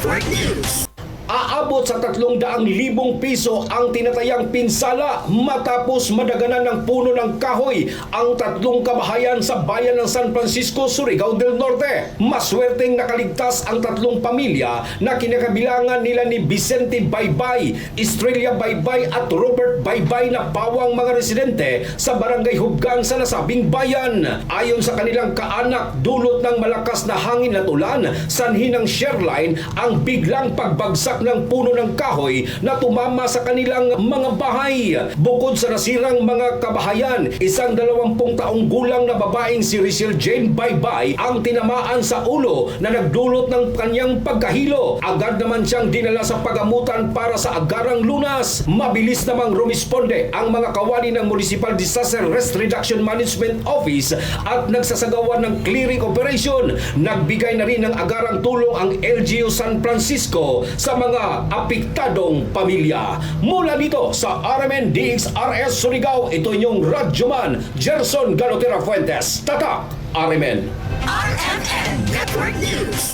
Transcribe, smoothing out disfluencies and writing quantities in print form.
Network News. Aabot sa 300,000 piso ang tinatayang pinsala matapos madaganan ng puno ng kahoy ang 3 kabahayan sa bayan ng San Francisco, Surigao del Norte. Maswerteng nakaligtas ang 3 pamilya na kinakabilangan nila ni Vicente Baybay, Estrella Baybay at Robert Baybay na pawang mga residente sa barangay Hubgang sa nasabing bayan. Ayon sa kanilang kaanak, dulot ng malakas na hangin at ulan, sanhi ng shareline ang biglang pagbagsak ng puno ng kahoy na tumama sa kanilang mga bahay. Bukod sa nasirang mga kabahayan, isang 20 taong gulang na babaeng si Rachel Jane Baybay ang tinamaan sa ulo na nagdulot ng kanyang pagkahilo. Agad naman siyang dinala sa pagamutan para sa agarang lunas. Mabilis namang rumisponde ang mga kawani ng Municipal Disaster Risk Reduction Management Office at nagsasagawa ng clearing operation. Nagbigay na rin ng agarang tulong ang LGU San Francisco sa mga apektadong pamilya. Mula dito sa RMN DXRS Surigao, ito inyong Radyoman Gerson Galotera Fuentes. Tatak RMN. RMN Network News.